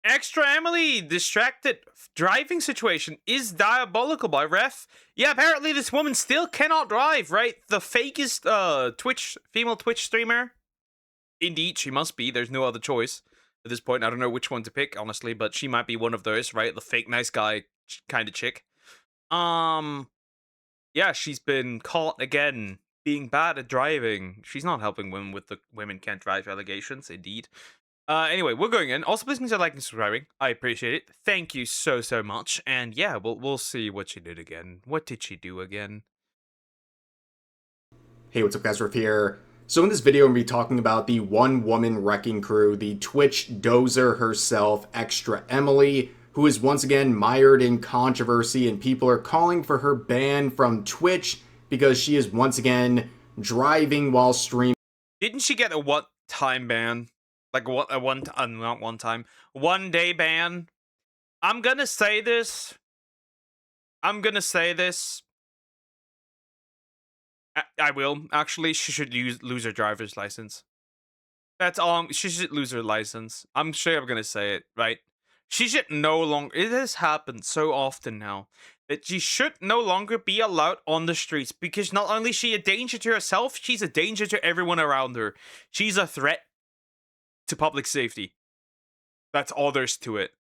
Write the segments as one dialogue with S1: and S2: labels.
S1: ExtraEmily distracted driving situation is diabolical by ref. Yeah, apparently this woman still cannot drive, right? The fakest female Twitch streamer. Indeed, she must be. There's no other choice at this point. I don't know which one to pick, honestly, but she might be one of those, right? The fake nice guy kind of chick. Yeah, she's been caught again being bad at driving. She's not helping women with the women can't drive allegations, indeed. Anyway, we're going in. Also, please consider liking and subscribing. I appreciate it. Thank you so much. And yeah, we'll see what she did again. What did she do again?
S2: Hey, what's up guys, Riff here. So in this video, I'm going to be talking about the one-woman wrecking crew, the Twitch dozer herself, ExtraEmily, who is once again mired in controversy, and people are calling for her ban from Twitch because she is once again driving while streaming.
S1: Didn't she get a what-time ban? Like what a not one time, 1 day ban. I'm gonna say this. I will actually. She should lose her driver's license. That's all. She should lose her license. I'm sure I'm gonna say it right. She should no longer. It has happened so often now that she should no longer be allowed on the streets because not only is she a danger to herself, she's a danger to everyone around her. She's a threat to public safety. That's all there's to it.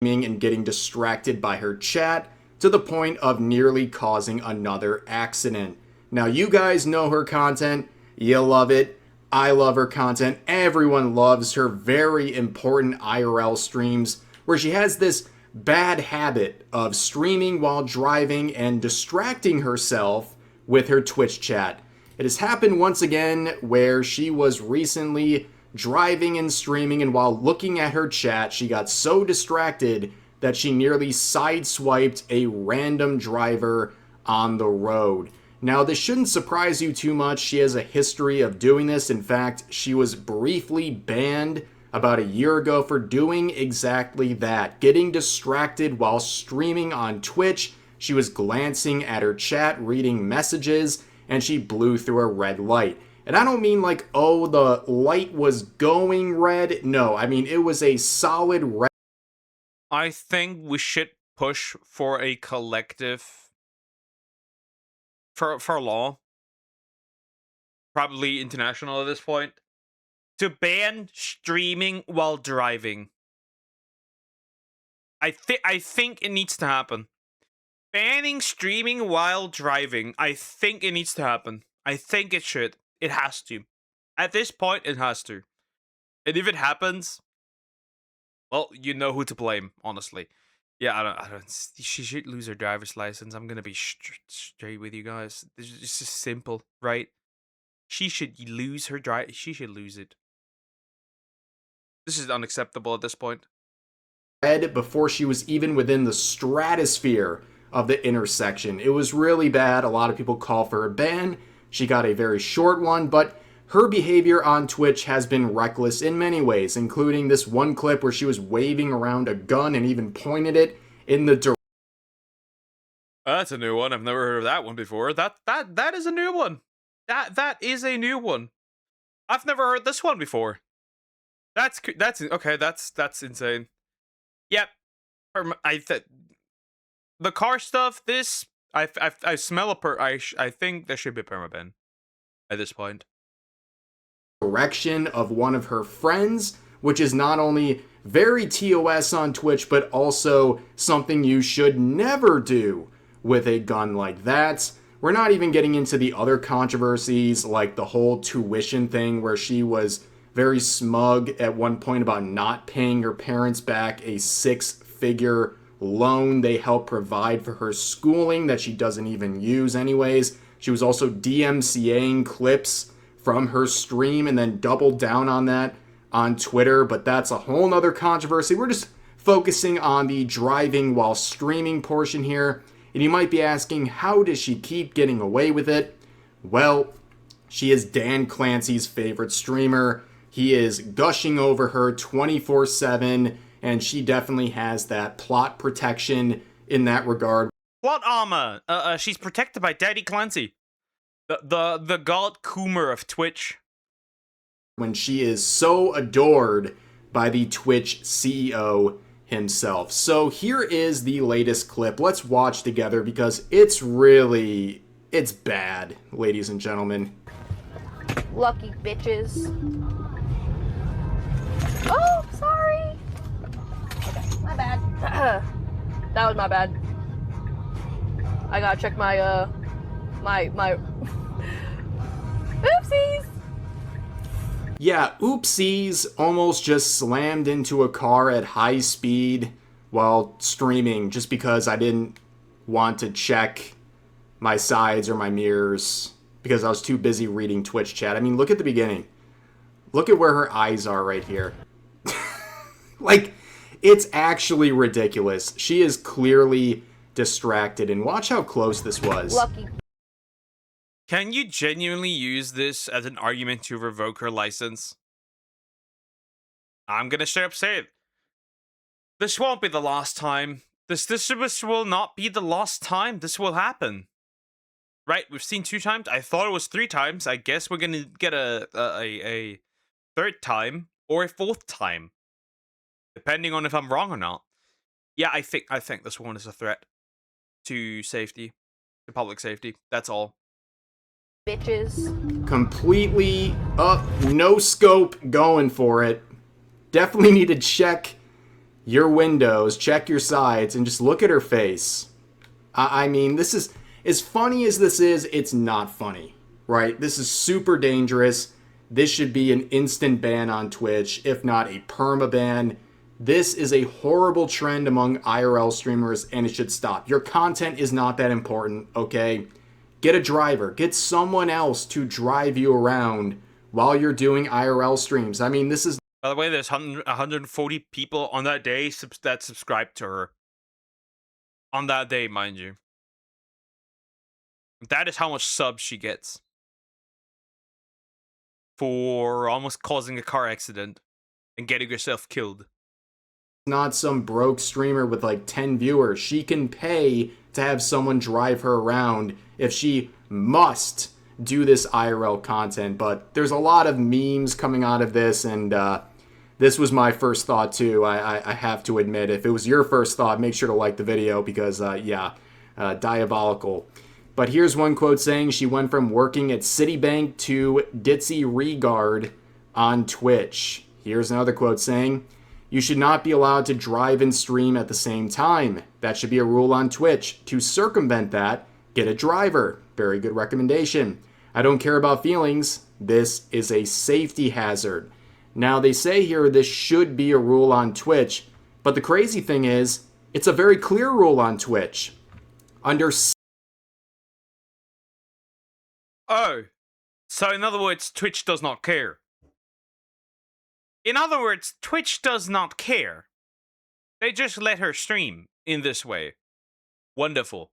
S2: And getting distracted by her chat to the point of nearly causing another accident. Now, you guys know her content. You love it. I love her content. Everyone loves her very important IRL streams where she has this bad habit of streaming while driving and distracting herself with her Twitch chat. It has happened once again where she was recently driving and streaming, and while looking at her chat, she got so distracted that she nearly sideswiped a random driver on the road. Now, this shouldn't surprise you too much. She has a history of doing this. In fact, she was briefly banned about a year ago for doing exactly that, getting distracted while streaming on Twitch. She was glancing at her chat, reading messages, and she blew through a red light. And I don't mean like, oh, the light was going red. No, I mean, it was a solid red.
S1: I think we should push for a collective, for law, probably international at this point, to ban streaming while driving. I think it needs to happen. Banning streaming while driving. I think it needs to happen. I think it should. It has to. At this point, it has to. And if it happens, well, you know who to blame, honestly. Yeah, I don't. She should lose her driver's license. I'm gonna be straight with you guys. It's just simple, right? She should lose her She should lose it. This is unacceptable at this point.
S2: Before she was even within the stratosphere of the intersection. It was really bad. A lot of people call for a ban. She got a very short one, but her behavior on Twitch has been reckless in many ways, including this one clip where she was waving around a gun and even pointed it in the direction.
S1: That's a new one. I've never heard of that one before. That is a new one. That is a new one. I've never heard this one before. That's okay. That's insane. Yep. The car stuff. This I smell I think there should be a permaban at this point.
S2: Direction of one of her friends, which is not only very TOS on Twitch, but also something you should never do with a gun like that. We're not even getting into the other controversies like the whole tuition thing where she was very smug at one point about not paying her parents back a 6-figure loan they helped provide for her schooling that she doesn't even use anyways. She was also DMCAing clips from her stream and then doubled down on that on Twitter, but that's a whole nother controversy. We're just focusing on the driving while streaming portion here, and you might be asking, how does she keep getting away with it? Well, she is Dan Clancy's favorite streamer. He is gushing over her 24/7, and she definitely has that plot protection in that regard.
S1: Plot armor. She's protected by Daddy Clancy. The god Coomer of Twitch.
S2: When she is so adored by the Twitch CEO himself. So here is the latest clip. Let's watch together because it's bad, ladies and gentlemen.
S3: Lucky bitches. Oh, sorry. Okay, my bad. That was my bad. I gotta check my my oopsies.
S2: Yeah, oopsies, almost just slammed into a car at high speed while streaming just because I didn't want to check my sides or my mirrors because I was too busy reading Twitch chat. I mean, look at the beginning. Look at where her eyes are right here. Like, it's actually ridiculous. She is clearly distracted, and watch how close this was.
S3: Lucky.
S1: Can you genuinely use this as an argument to revoke her license? I'm gonna straight up say it. This won't be the last time. This will not be the last time this will happen. Right? We've seen 2 times. I thought it was 3 times. I guess we're gonna get a 3rd time or a 4th time, depending on if I'm wrong or not. Yeah, I think this one is a threat to safety, to public safety. That's all.
S3: Bitches.
S2: Completely up, no scope, going for it. Definitely need to check your windows, check your sides, and just look at her face. I mean, this is, as funny as this is, it's not funny, right? This is super dangerous. This should be an instant ban on Twitch, if not a permaban. This is a horrible trend among IRL streamers, and it should stop. Your content is not that important, okay? Get a driver. Get someone else to drive you around while you're doing IRL streams. I mean, this is...
S1: By the way, there's 140 people on that day that subscribed to her. On that day, mind you. That is how much subs she gets. For almost causing a car accident and getting herself killed.
S2: Not some broke streamer with like 10 viewers. She can pay to have someone drive her around if she must do this IRL content. But there's a lot of memes coming out of this, and this was my first thought too. I have to admit, if it was your first thought, make sure to like the video because diabolical. But here's one quote saying she went from working at Citibank to ditzy regard on Twitch. Here's another quote saying, "You should not be allowed to drive and stream at the same time. That should be a rule on Twitch. To circumvent that, get a driver." Very good recommendation. "I don't care about feelings. This is a safety hazard." Now, they say here this should be a rule on Twitch, but the crazy thing is, it's a very clear rule on Twitch. Under...
S1: Oh, so in other words, Twitch does not care. In other words, Twitch does not care. They just let her stream in this way. Wonderful.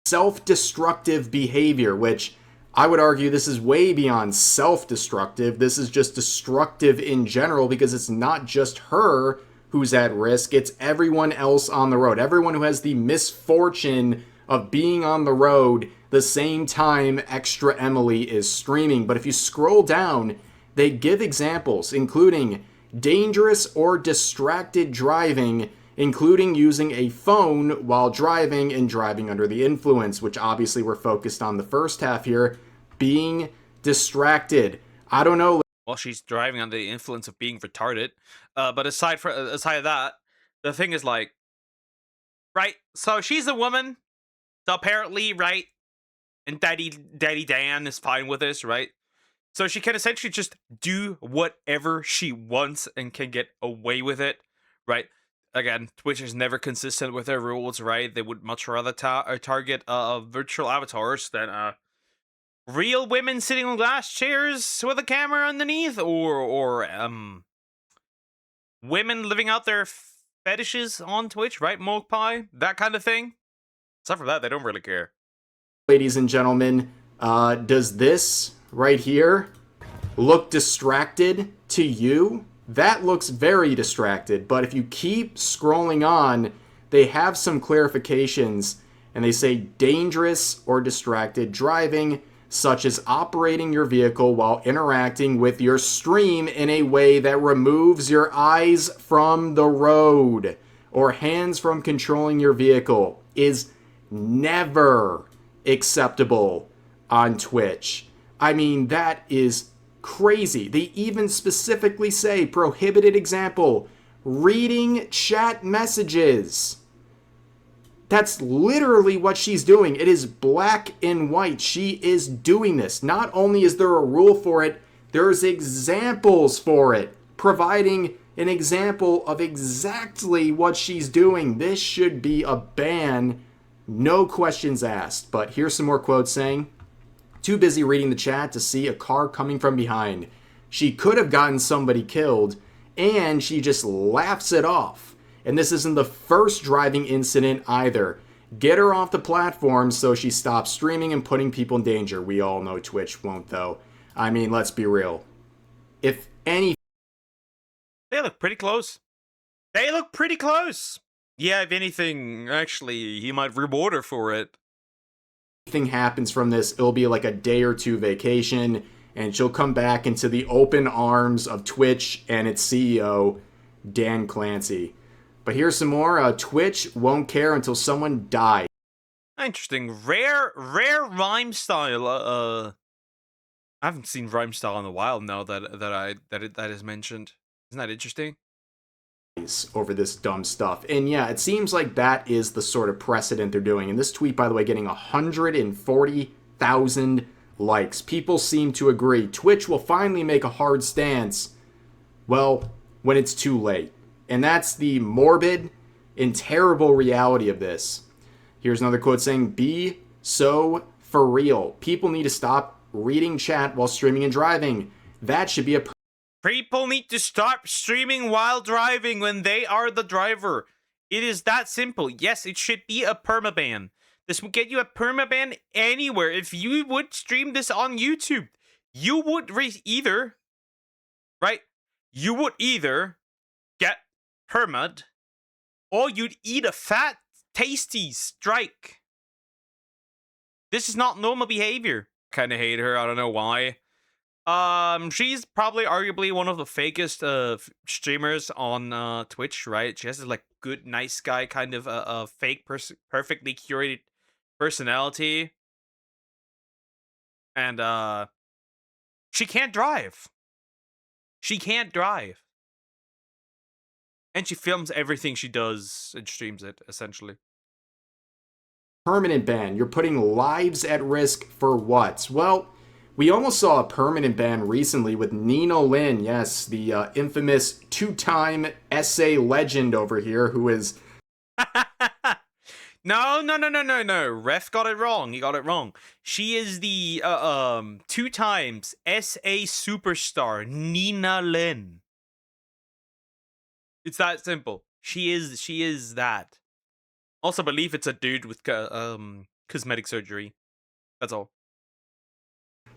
S2: Self-destructive behavior, which I would argue this is way beyond self-destructive. This is just destructive in general because it's not just her who's at risk. It's everyone else on the road. Everyone who has the misfortune of being on the road the same time ExtraEmily is streaming. But if you scroll down, they give examples, including dangerous or distracted driving, including using a phone while driving and driving under the influence, which obviously we're focused on the first half here, being distracted. I don't know.
S1: Well, she's driving under the influence of being retarded. But aside of that, the thing is like, right? So she's a woman. So apparently, right? And Daddy Dan is fine with this, right? So she can essentially just do whatever she wants and can get away with it, right? Again, Twitch is never consistent with their rules, right? They would much rather target virtual avatars than real women sitting on glass chairs with a camera underneath, or women living out their fetishes on Twitch, right? Mogpie, that kind of thing. Aside from that, they don't really care.
S2: Ladies and gentlemen, does this right here look distracted to you? That looks very distracted, but if you keep scrolling on, they have some clarifications, and they say dangerous or distracted driving. such as operating your vehicle while interacting with your stream in a way that removes your eyes from the road or hands from controlling your vehicle, is never acceptable on Twitch. I mean, that is crazy. They even specifically say, prohibited example, reading chat messages. That's literally what she's doing. It is black and white. She is doing this. Not only is there a rule for it, there's examples for it, providing an example of exactly what she's doing. This should be a ban, no questions asked. But here's some more quotes saying, too busy reading the chat to see a car coming from behind. She could have gotten somebody killed, and she just laughs it off. And this isn't the first driving incident either. Get her off the platform so she stops streaming and putting people in danger. We all know Twitch won't, though. I mean, let's be real. If any...
S1: They look pretty close. They look pretty close. Yeah, if anything, actually, he might reward her for it.
S2: Anything happens from this, it'll be like a day or two vacation, and she'll come back into the open arms of Twitch and its CEO, Dan Clancy. But here's some more. Twitch won't care until someone dies.
S1: Interesting. Rare rhyme style. I haven't seen rhyme style in a while now that is mentioned. Isn't that interesting?
S2: Over this dumb stuff. And yeah, it seems like that is the sort of precedent they're doing. And this tweet, by the way, getting 140,000 likes. People seem to agree. Twitch will finally make a hard stance, well, when it's too late. And that's the morbid and terrible reality of this. Here's another quote saying, be so for real. People need to stop reading chat while streaming and driving. That should be a...
S1: People need to stop streaming while driving when they are the driver. It is that simple. Yes, it should be a permaban. This will get you a permaban anywhere. If you would stream this on YouTube, you would either, right? You would either get permad, or you'd eat a fat, tasty strike. This is not normal behavior. Kind of hate her. I don't know why. She's probably arguably one of the fakest streamers on Twitch, right? She has this like good, nice guy kind of fake perfectly curated personality, and she can't drive. She can't drive. And she films everything she does and streams it, essentially.
S2: Permanent ban. You're putting lives at risk for what? Well, we almost saw a permanent ban recently with Nino Lin. Yes, the infamous two-time essay legend over here who is...
S1: No. Ref got it wrong. He got it wrong. She is the two times SA superstar, Nina Lin. It's that simple. She is that. Also believe it's a dude with cosmetic surgery. That's all.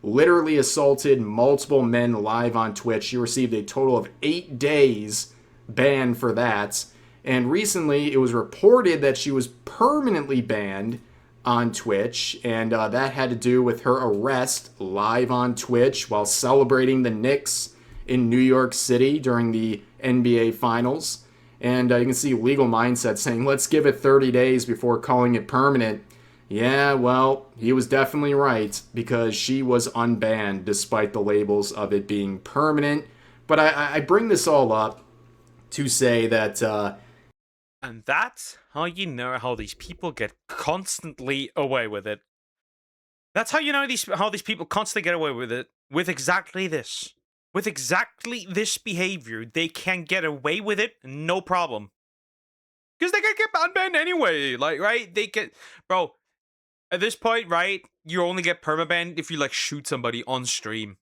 S2: Literally assaulted multiple men live on Twitch. She received a total of 8 days ban for that. And recently it was reported that she was permanently banned on Twitch. And that had to do with her arrest live on Twitch while celebrating the Knicks in New York City during the NBA Finals. And you can see Legal Mindset saying, let's give it 30 days before calling it permanent. Yeah, well, he was definitely right, because she was unbanned despite the labels of it being permanent. But I bring this all up to say that...
S1: and that's how you know how these people get constantly away with it. That's how you know how these people constantly get away with it. With exactly this. With exactly this behavior, they can get away with it, no problem. Because they can get unbanned anyway, like, right? They get... Bro, at this point, right, you only get permabanned if you, like, shoot somebody on stream.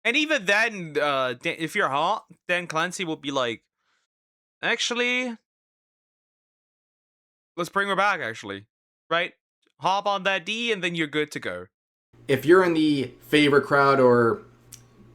S1: And even then, if you're hot, then Clancy will be like, actually, let's bring her back, actually. Right? Hop on that D, and then you're good to go.
S2: If you're in the favorite crowd, or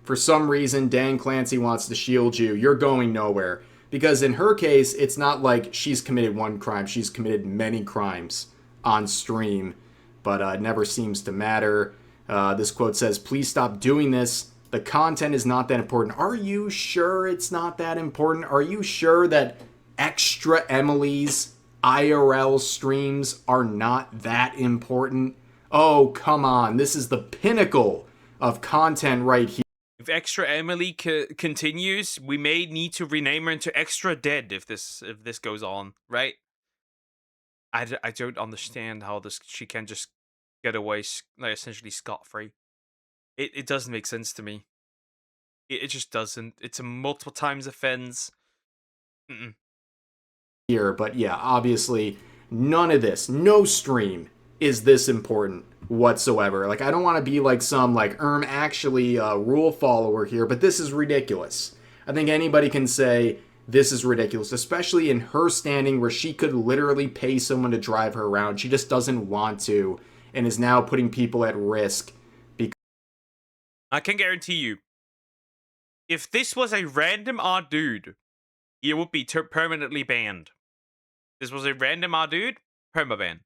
S2: for some reason Dan Clancy wants to shield you, you're going nowhere. Because in her case, it's not like she's committed one crime. She's committed many crimes on stream, but it never seems to matter. This quote says, "Please stop doing this. The content is not that important." Are you sure it's not that important? Are you sure that Extra Emily's IRL streams are not that important? Oh, come on. This is the pinnacle of content right here.
S1: If ExtraEmily continues, we may need to rename her into Extra Dead if this goes on, right? I don't understand how she can just get away like essentially scot free. It doesn't make sense to me. It just doesn't. It's a multiple times offense. Mm-mm.
S2: Here, but yeah, obviously none of this, no stream is this important whatsoever. Like, I don't want to be like some like actually rule follower here, but this is ridiculous. I think anybody can say this is ridiculous, especially in her standing where she could literally pay someone to drive her around. She just doesn't want to and is now putting people at risk.
S1: I can guarantee you, if this was a random odd dude, it would be permanently banned. This was a random odd dude, permaban.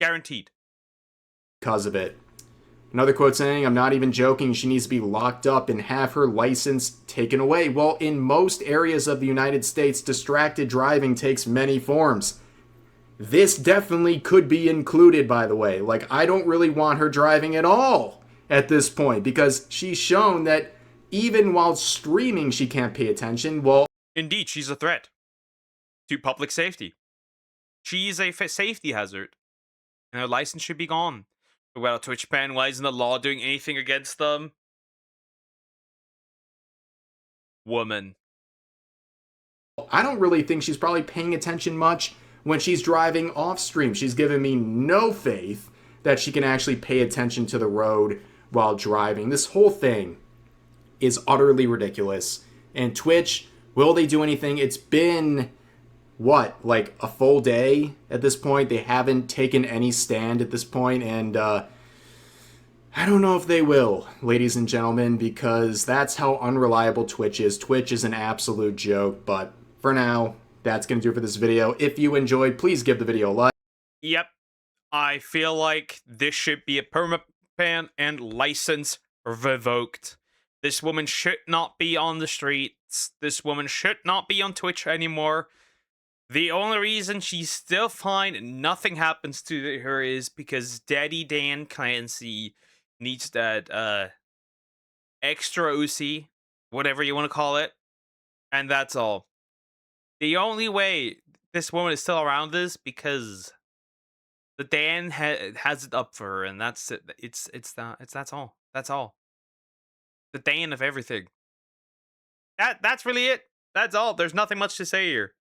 S1: Guaranteed.
S2: Because of it. Another quote saying, "I'm not even joking, she needs to be locked up and have her license taken away." Well, in most areas of the United States, distracted driving takes many forms. This definitely could be included, by the way. Like, I don't really want her driving at all at this point because she's shown that even while streaming, she can't pay attention. Well,
S1: indeed, she's a threat to public safety. She is a safety hazard, and her license should be gone. Well, Twitch ban, why isn't the law doing anything against them? Woman.
S2: I don't really think she's probably paying attention much when she's driving off stream. She's given me no faith that she can actually pay attention to the road while driving. This whole thing is utterly ridiculous. And Twitch, will they do anything? It's been, what, like a full day at this point? They haven't taken any stand at this point, and I don't know if they will, ladies and gentlemen, because that's how unreliable Twitch is. Twitch is an absolute joke, but for now, that's going to do it for this video. If you enjoyed, please give the video a like.
S1: Yep. I feel like this should be a permaban and license revoked. This woman should not be on the streets. This woman should not be on Twitch anymore. The only reason she's still fine and nothing happens to her is because Daddy Dan Clancy needs that extra Uzi, whatever you want to call it, and that's all. The only way this woman is still around is because the Dan has it up for her, and that's it. That's all. That's all. The Dan of everything. That's really it. That's all. There's nothing much to say here.